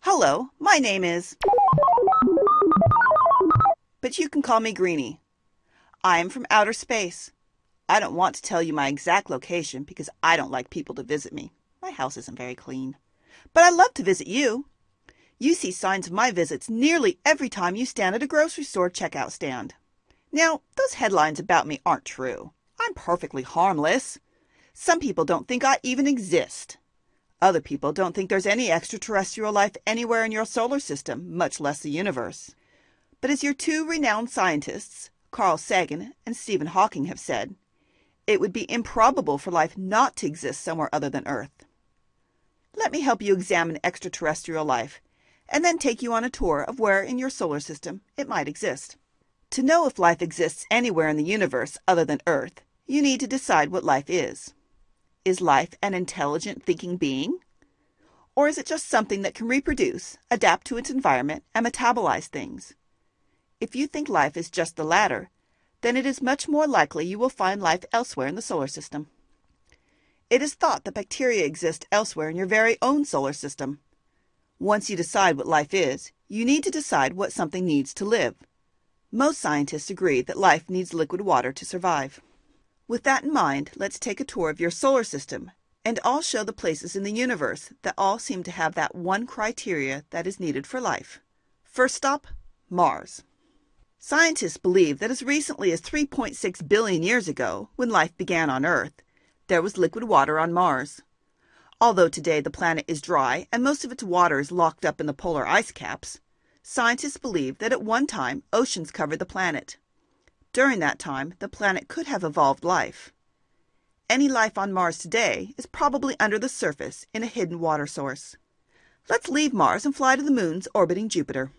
Hello, my name is... But you can call me Greenie. I am from outer space. I don't want to tell you my exact location because I don't like people to visit me. My house isn't very clean. But I love to visit you. You see signs of my visits nearly every time you stand at a grocery store checkout stand. Now, those headlines about me aren't true. I'm perfectly harmless. Some people don't think I even exist. Other people don't think there's any extraterrestrial life anywhere in your solar system, much less the universe. But as your two renowned scientists, Carl Sagan and Stephen Hawking, have said, it would be improbable for life not to exist somewhere other than Earth. Let me help you examine extraterrestrial life, and then take you on a tour of where in your solar system it might exist. To know if life exists anywhere in the universe other than Earth, you need to decide what life is. Is life an intelligent thinking being? Or is it just something that can reproduce, adapt to its environment, and metabolize things? If you think life is just the latter, then it is much more likely you will find life elsewhere in the solar system. It is thought that bacteria exist elsewhere in your very own solar system. Once you decide what life is, you need to decide what something needs to live. Most scientists agree that life needs liquid water to survive. With that in mind, let's take a tour of your solar system, and I'll show the places in the universe that all seem to have that one criteria that is needed for life. First stop, Mars. Scientists believe that as recently as 3.6 billion years ago, when life began on Earth, there was liquid water on Mars. Although today the planet is dry and most of its water is locked up in the polar ice caps, scientists believe that at one time oceans covered the planet. During that time, the planet could have evolved life. Any life on Mars today is probably under the surface in a hidden water source. Let's leave Mars and fly to the moons orbiting Jupiter.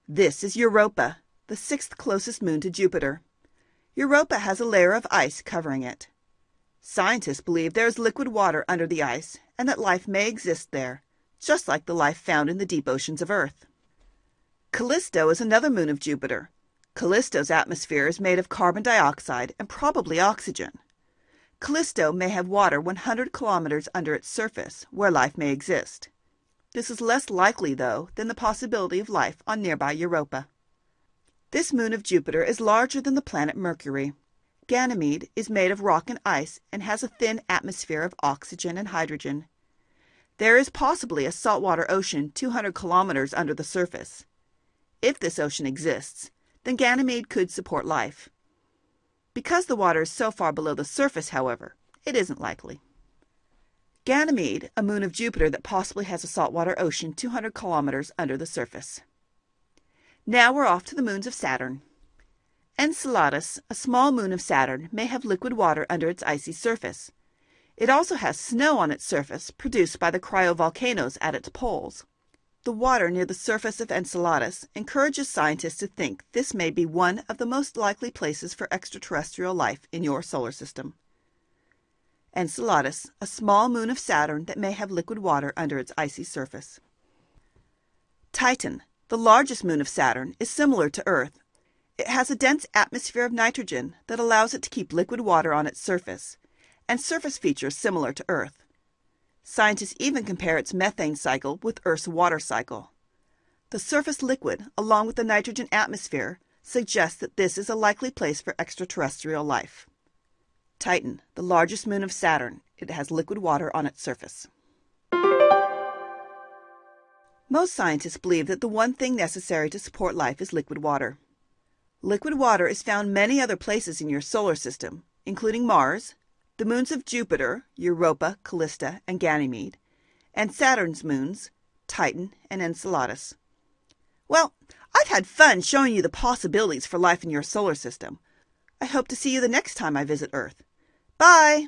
This is Europa, the sixth closest moon to Jupiter. Europa has a layer of ice covering it. Scientists believe there is liquid water under the ice and that life may exist there, just like the life found in the deep oceans of Earth. Callisto is another moon of Jupiter. Callisto's atmosphere is made of carbon dioxide and probably oxygen. Callisto may have water 100 kilometers under its surface, where life may exist. This is less likely, though, than the possibility of life on nearby Europa. This moon of Jupiter is larger than the planet Mercury. Ganymede is made of rock and ice and has a thin atmosphere of oxygen and hydrogen. There is possibly a saltwater ocean 200 kilometers under the surface. If this ocean exists, then Ganymede could support life. Because the water is so far below the surface, however, it isn't likely. Ganymede, a moon of Jupiter that possibly has a saltwater ocean 200 kilometers under the surface. Now we're off to the moons of Saturn. Enceladus, a small moon of Saturn, may have liquid water under its icy surface. It also has snow on its surface, produced by the cryovolcanoes at its poles. The water near the surface of Enceladus encourages scientists to think this may be one of the most likely places for extraterrestrial life in your solar system. Enceladus, a small moon of Saturn that may have liquid water under its icy surface. Titan, the largest moon of Saturn, is similar to Earth. It has a dense atmosphere of nitrogen that allows it to keep liquid water on its surface, and surface features similar to Earth. Scientists even compare its methane cycle with Earth's water cycle. The surface liquid, along with the nitrogen atmosphere, suggests that this is a likely place for extraterrestrial life. Titan, the largest moon of Saturn, it has liquid water on its surface. Most scientists believe that the one thing necessary to support life is liquid water. Liquid water is found many other places in your solar system, including Mars, the moons of Jupiter, Europa, Callisto, and Ganymede, and Saturn's moons, Titan and Enceladus. Well, I've had fun showing you the possibilities for life in your solar system. I hope to see you the next time I visit Earth. Bye!